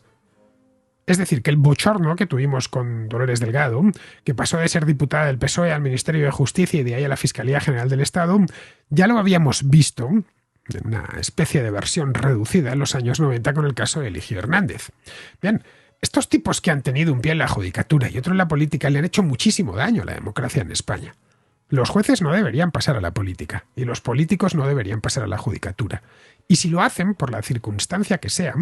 Es decir, que el bochorno que tuvimos con Dolores Delgado, que pasó de ser diputada del PSOE al Ministerio de Justicia y de ahí a la Fiscalía General del Estado, ya lo habíamos visto en una especie de versión reducida en los años 90 con el caso de Eligio Hernández. Bien, estos tipos que han tenido un pie en la judicatura y otro en la política le han hecho muchísimo daño a la democracia en España. Los jueces no deberían pasar a la política y los políticos no deberían pasar a la judicatura. Y si lo hacen, por la circunstancia que sea,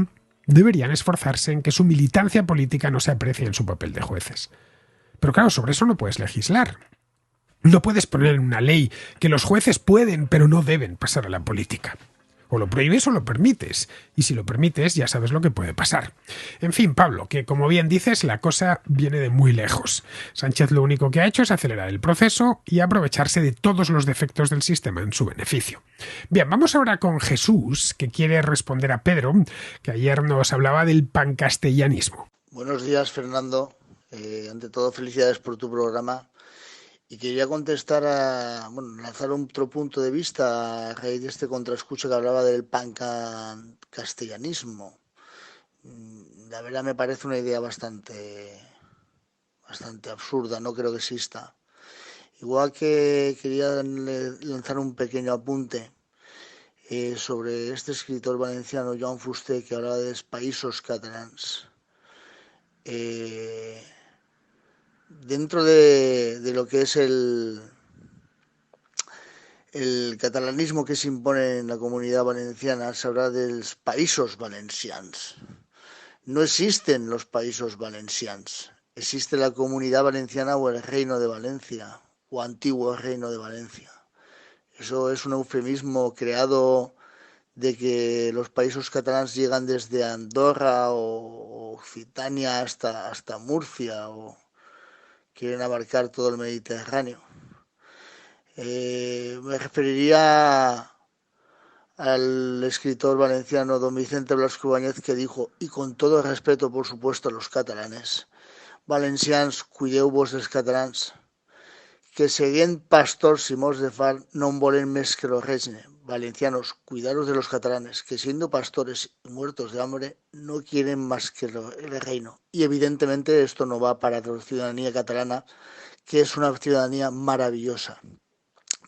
deberían esforzarse en que su militancia política no se aprecie en su papel de jueces. Pero claro, sobre eso no puedes legislar. No puedes poner en una ley que los jueces pueden, pero no deben pasar a la política. O lo prohíbes o lo permites. Y si lo permites, ya sabes lo que puede pasar. En fin, Pablo, que como bien dices, la cosa viene de muy lejos. Sánchez lo único que ha hecho es acelerar el proceso y aprovecharse de todos los defectos del sistema en su beneficio. Bien, vamos ahora con Jesús, que quiere responder a Pedro, que ayer nos hablaba del pancastellanismo. Buenos días, Fernando. Ante todo, felicidades por tu programa. Y quería contestar lanzar otro punto de vista a raíz de este contraescucho que hablaba del pancastellanismo. La verdad me parece una idea bastante absurda, no creo que exista. Igual que quería lanzar un pequeño apunte sobre este escritor valenciano, Joan Fuster, que hablaba de los països catalans. Dentro de lo que es el catalanismo que se impone en la comunidad valenciana, se habla de los països valencians. No existen los països valencians. Existe la Comunidad Valenciana o el Reino de Valencia, o Antiguo Reino de Valencia. Eso es un eufemismo creado de que los països catalans llegan desde Andorra o Occitania hasta Murcia, o quieren abarcar todo el Mediterráneo. Me referiría al escritor valenciano don Vicente Blasco Ibáñez, que dijo, y con todo respeto, por supuesto, a los catalanes: valencians, cuideu-vos dels catalans, que seguint pastors i morts de far no en volen més que lo regne. Valencianos, cuidaros de los catalanes, que siendo pastores y muertos de hambre, no quieren más que el reino. Y evidentemente esto no va para la ciudadanía catalana, que es una ciudadanía maravillosa.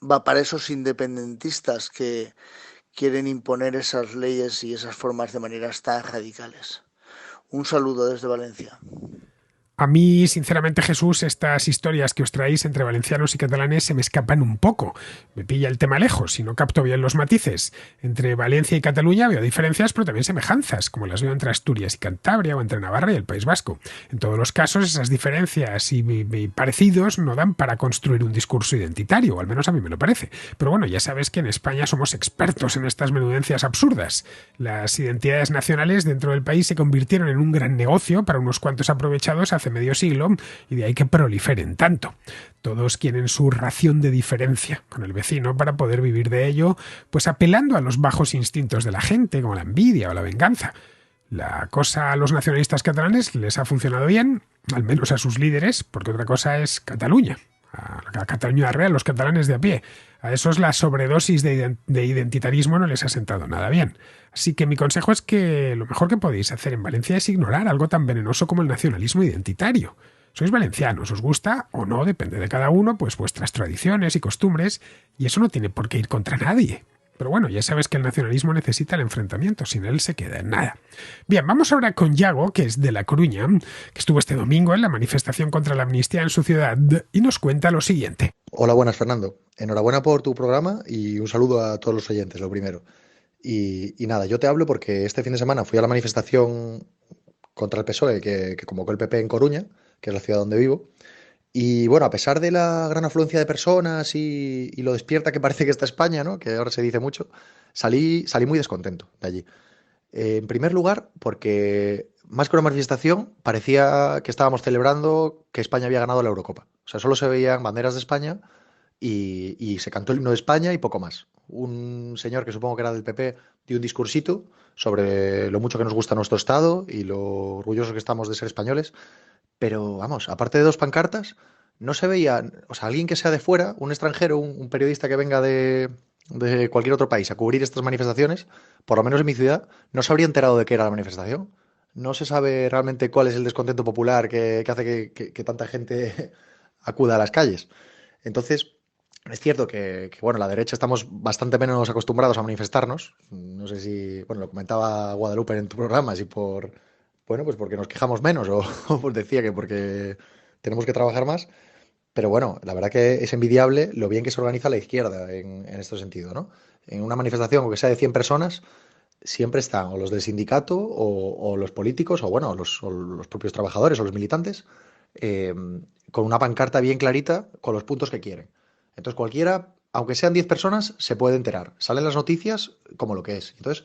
Va para esos independentistas que quieren imponer esas leyes y esas formas de maneras tan radicales. Un saludo desde Valencia. A mí, sinceramente, Jesús, estas historias que os traéis entre valencianos y catalanes se me escapan un poco. Me pilla el tema lejos y no capto bien los matices. Entre Valencia y Cataluña veo diferencias, pero también semejanzas, como las veo entre Asturias y Cantabria o entre Navarra y el País Vasco. En todos los casos, esas diferencias y parecidos no dan para construir un discurso identitario, o al menos a mí me lo parece. Pero bueno, ya sabes que en España somos expertos en estas menudencias absurdas. Las identidades nacionales dentro del país se convirtieron en un gran negocio para unos cuantos aprovechados hace hace medio siglo y de ahí que proliferen tanto. Todos quieren su ración de diferencia con el vecino para poder vivir de ello, pues apelando a los bajos instintos de la gente, como la envidia o la venganza. La cosa a los nacionalistas catalanes les ha funcionado bien, al menos a sus líderes, porque otra cosa es Cataluña. A la Cataluña real, los catalanes de a pie. A esos la sobredosis de identitarismo no les ha sentado nada bien. Así que mi consejo es que lo mejor que podéis hacer en Valencia es ignorar algo tan venenoso como el nacionalismo identitario. Sois valencianos, os gusta o no, depende de cada uno, pues vuestras tradiciones y costumbres, y eso no tiene por qué ir contra nadie. Pero bueno, ya sabes que el nacionalismo necesita el enfrentamiento, sin él se queda en nada. Bien, vamos ahora con Yago, que es de La Coruña, que estuvo este domingo en la manifestación contra la amnistía en su ciudad, y nos cuenta lo siguiente. Hola, buenas, Fernando. Enhorabuena por tu programa y un saludo a todos los oyentes, lo primero. Y nada, yo te hablo porque este fin de semana fui a la manifestación contra el PSOE que convocó el PP en Coruña, que es la ciudad donde vivo. Y bueno, a pesar de la gran afluencia de personas y lo despierta que parece que está España, ¿no? Que ahora se dice mucho, salí muy descontento de allí. En primer lugar, porque más que una manifestación, parecía que estábamos celebrando que España había ganado la Eurocopa. O sea, solo se veían banderas de España y se cantó el himno de España y poco más. Un señor que supongo que era del PP dio un discursito sobre lo mucho que nos gusta nuestro Estado y lo orgullosos que estamos de ser españoles. Pero vamos, aparte de dos pancartas, no se veía, o sea, alguien que sea de fuera, un extranjero, un periodista que venga de cualquier otro país a cubrir estas manifestaciones, por lo menos en mi ciudad, no se habría enterado de qué era la manifestación. No se sabe realmente cuál es el descontento popular que hace que tanta gente acuda a las calles. Entonces, es cierto bueno, la derecha estamos bastante menos acostumbrados a manifestarnos. No sé si, bueno, lo comentaba Guadalupe en tu programa, si bueno, pues porque nos quejamos menos o pues decía que porque tenemos que trabajar más. Pero bueno, la verdad que es envidiable lo bien que se organiza la izquierda en este sentido, ¿no? En una manifestación, aunque sea de 100 personas, siempre están o los del sindicato o los políticos o bueno, o los propios trabajadores o los militantes eh, con una pancarta bien clarita con los puntos que quieren. Entonces cualquiera, aunque sean 10 personas, se puede enterar. Salen las noticias como lo que es. Entonces,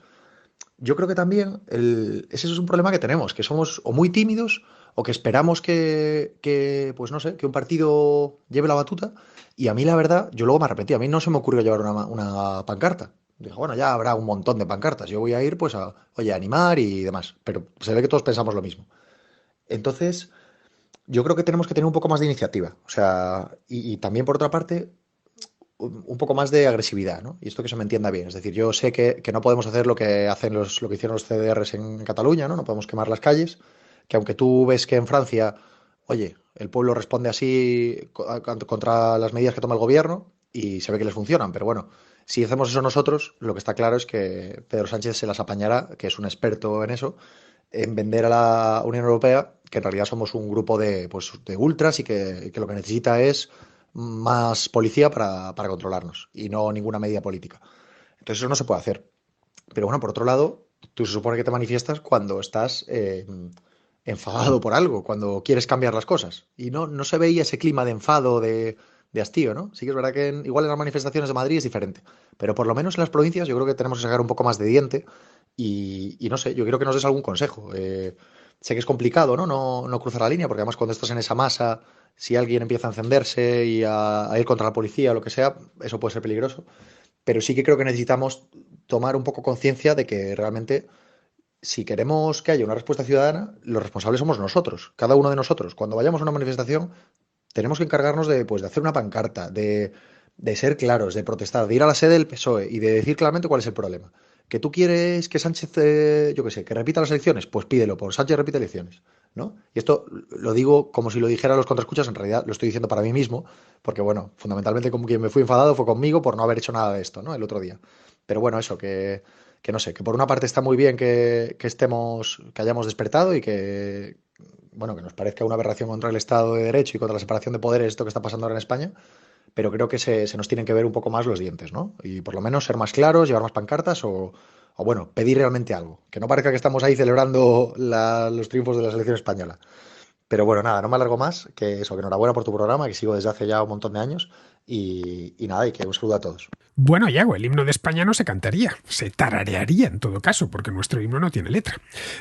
yo creo que también ese es un problema que tenemos, que somos o muy tímidos o que esperamos pues no sé, que un partido lleve la batuta. Y a mí, la verdad, yo luego me arrepentí. A mí no se me ocurrió llevar una pancarta. Dije, bueno, ya habrá un montón de pancartas. Yo voy a ir, pues, oye, a animar y demás. Pero se ve que todos pensamos lo mismo. Entonces, yo creo que tenemos que tener un poco más de iniciativa. O sea, y también por otra parte, un poco más de agresividad, ¿no? Y esto que se me entienda bien. Es decir, yo sé que no podemos hacer lo que hacen lo que hicieron los CDRs en Cataluña, ¿no? No podemos quemar las calles, que aunque tú ves que en Francia, oye, el pueblo responde así contra las medidas que toma el gobierno y se ve que les funcionan, pero bueno, si hacemos eso nosotros, lo que está claro es que Pedro Sánchez se las apañará, que es un experto en eso, en vender a la Unión Europea que en realidad somos un grupo de ultras y que lo que necesita es más policía para controlarnos y no ninguna medida política. Entonces eso no se puede hacer. Pero bueno, por otro lado, tú se supone que te manifiestas cuando estás enfadado por algo, cuando quieres cambiar las cosas. Y no se veía ese clima de enfado, de hastío, ¿no? Sí que es verdad que igual en las manifestaciones de Madrid es diferente. Pero por lo menos en las provincias yo creo que tenemos que sacar un poco más de diente y no sé, yo quiero que nos des algún consejo. Sé que es complicado, ¿no? No cruzar la línea, porque además cuando estás en esa masa, si alguien empieza a encenderse y a ir contra la policía o lo que sea, eso puede ser peligroso. Pero sí que creo que necesitamos tomar un poco conciencia de que realmente, si queremos que haya una respuesta ciudadana, los responsables somos nosotros, cada uno de nosotros. Cuando vayamos a una manifestación, tenemos que encargarnos de hacer una pancarta, de ser claros, de protestar, de ir a la sede del PSOE y de decir claramente cuál es el problema. ¿Que tú quieres que Sánchez, yo qué sé, que repita las elecciones? Pues pídelo, por Sánchez repite elecciones, ¿no? Y esto lo digo como si lo dijera a los contraescuchas, en realidad lo estoy diciendo para mí mismo, porque bueno, fundamentalmente como quien me fui enfadado fue conmigo por no haber hecho nada de esto, ¿no? El otro día. Pero bueno, eso, que no sé, que por una parte está muy bien que hayamos despertado y que, bueno, que nos parezca una aberración contra el Estado de Derecho y contra la separación de poderes esto que está pasando ahora en España, pero creo que se nos tienen que ver un poco más los dientes, ¿no? Y por lo menos ser más claros, llevar más pancartas o bueno, pedir realmente algo. Que no parezca que estamos ahí celebrando los triunfos de la selección española. Pero bueno, nada, no me alargo más, que eso, que enhorabuena por tu programa, que sigo desde hace ya un montón de años y nada, y que un saludo a todos. Bueno, Yago, el himno de España no se cantaría, se tararearía en todo caso, porque nuestro himno no tiene letra.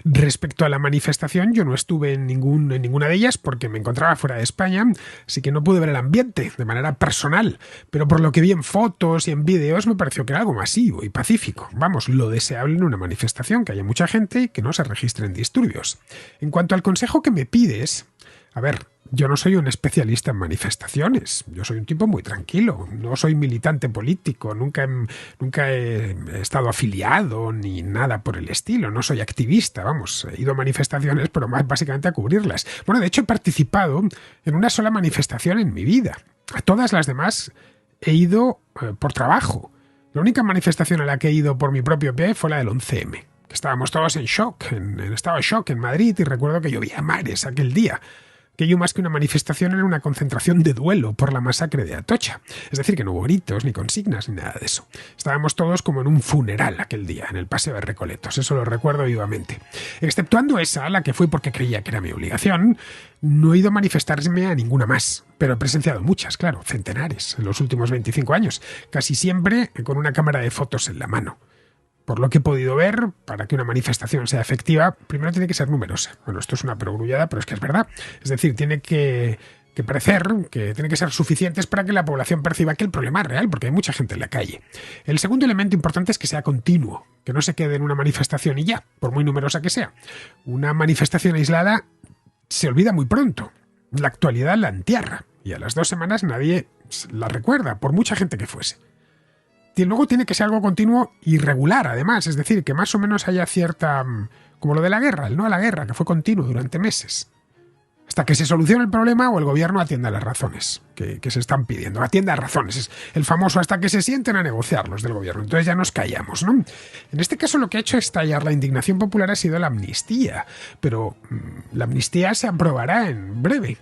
Respecto a la manifestación, yo no estuve en ninguna de ellas porque me encontraba fuera de España, así que no pude ver el ambiente de manera personal, pero por lo que vi en fotos y en vídeos me pareció que era algo masivo y pacífico. Vamos, lo deseable en una manifestación, que haya mucha gente y que no se registren disturbios. En cuanto al consejo que me pides, a ver, yo no soy un especialista en manifestaciones, yo soy un tipo muy tranquilo, no soy militante político, nunca he estado afiliado ni nada por el estilo, no soy activista, vamos, he ido a manifestaciones pero más básicamente a cubrirlas. Bueno, de hecho he participado en una sola manifestación en mi vida, a todas las demás he ido por trabajo. La única manifestación a la que he ido por mi propio pie fue la del 11M. Estábamos todos en shock, en estado de shock en Madrid y recuerdo que llovía a mares aquel día. Aquello más que una manifestación era una concentración de duelo por la masacre de Atocha. Es decir, que no hubo gritos, ni consignas, ni nada de eso. Estábamos todos como en un funeral aquel día, en el Paseo de Recoletos. Eso lo recuerdo vivamente. Exceptuando esa, a la que fui porque creía que era mi obligación, no he ido a manifestarme a ninguna más. Pero he presenciado muchas, claro, centenares, en los últimos 25 años. Casi siempre con una cámara de fotos en la mano. Por lo que he podido ver, para que una manifestación sea efectiva, primero tiene que ser numerosa. Bueno, esto es una perogrullada, pero es que es verdad. Es decir, tiene que parecer que tiene que ser suficientes para que la población perciba que el problema es real, porque hay mucha gente en la calle. El segundo elemento importante es que sea continuo, que no se quede en una manifestación y ya, por muy numerosa que sea. Una manifestación aislada se olvida muy pronto. La actualidad la entierra y a las 2 semanas nadie la recuerda, por mucha gente que fuese. Y luego tiene que ser algo continuo y regular, además, es decir, que más o menos haya cierta... como lo de la guerra, el no a la guerra, que fue continuo durante meses. Hasta que se solucione el problema o el gobierno atienda las razones que se están pidiendo. Atienda razones, es el famoso hasta que se sienten a negociar los del gobierno. Entonces ya nos callamos, ¿no? En este caso lo que ha hecho estallar la indignación popular ha sido la amnistía. Pero la amnistía se aprobará en breve,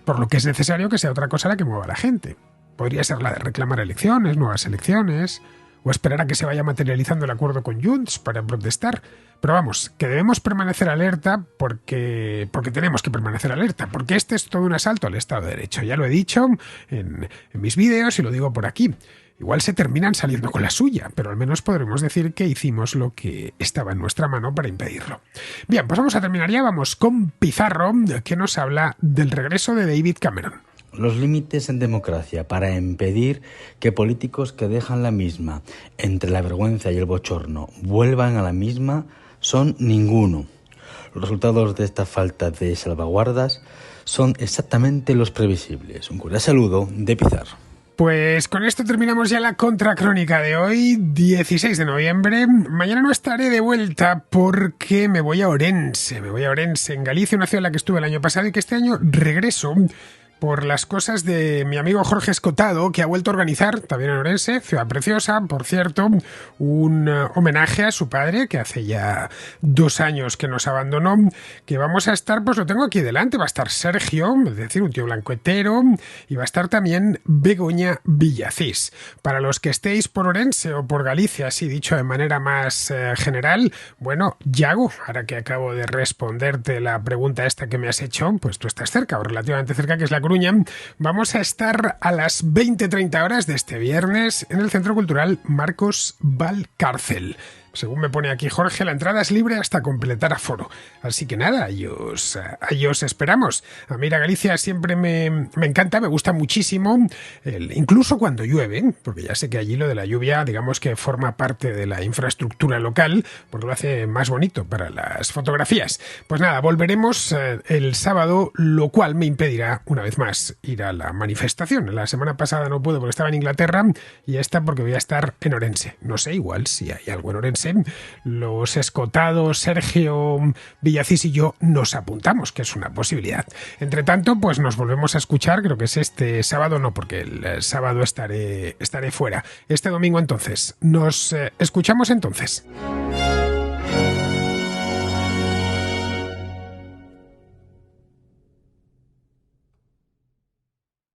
por lo que es necesario que sea otra cosa la que mueva a la gente. Podría ser la de reclamar elecciones, nuevas elecciones, o esperar a que se vaya materializando el acuerdo con Junts para protestar. Pero vamos, que debemos permanecer alerta porque tenemos que permanecer alerta, porque este es todo un asalto al Estado de Derecho. Ya lo he dicho en mis vídeos y lo digo por aquí. Igual se terminan saliendo con la suya, pero al menos podremos decir que hicimos lo que estaba en nuestra mano para impedirlo. Bien, pues vamos a terminar ya. Vamos con Pizarro, que nos habla del regreso de David Cameron. Los límites en democracia para impedir que políticos que dejan la misma entre la vergüenza y el bochorno vuelvan a la misma son ninguno. Los resultados de esta falta de salvaguardas son exactamente los previsibles. Un cordial saludo de Pizarro. Pues con esto terminamos ya la contracrónica de hoy, 16 de noviembre. Mañana no estaré de vuelta porque me voy a Orense. En Galicia, una ciudad en la que estuve el año pasado y que este año regreso por las cosas de mi amigo Jorge Escotado, que ha vuelto a organizar, también en Orense, ciudad preciosa, por cierto, un homenaje a su padre, que hace ya 2 años que nos abandonó, que vamos a estar, pues lo tengo aquí delante, va a estar Sergio, es decir, un tío blancoetero, y va a estar también Begoña Villacís. Para los que estéis por Orense o por Galicia, así dicho de manera más general, bueno, Yago, ahora que acabo de responderte la pregunta esta que me has hecho, pues tú estás cerca, o relativamente cerca, que es La Coruña. Vamos a estar a las 20:30 horas de este viernes en el Centro Cultural Marcos Valcárcel. Según me pone aquí Jorge, la entrada es libre hasta completar aforo. Así que nada, ahí os esperamos. A mí ir a Galicia siempre me encanta, me gusta muchísimo, incluso cuando llueve, porque ya sé que allí lo de la lluvia, digamos que forma parte de la infraestructura local, porque lo hace más bonito para las fotografías. Pues nada, volveremos el sábado, lo cual me impedirá, una vez más, ir a la manifestación. La semana pasada no pude porque estaba en Inglaterra y esta porque voy a estar en Orense. No sé, igual si hay algo en Orense. Los Escotados, Sergio Villacís y yo nos apuntamos, que es una posibilidad. Entre tanto, pues nos volvemos a escuchar, creo que es este sábado, no, porque el sábado estaré fuera. Este domingo entonces. Nos escuchamos entonces.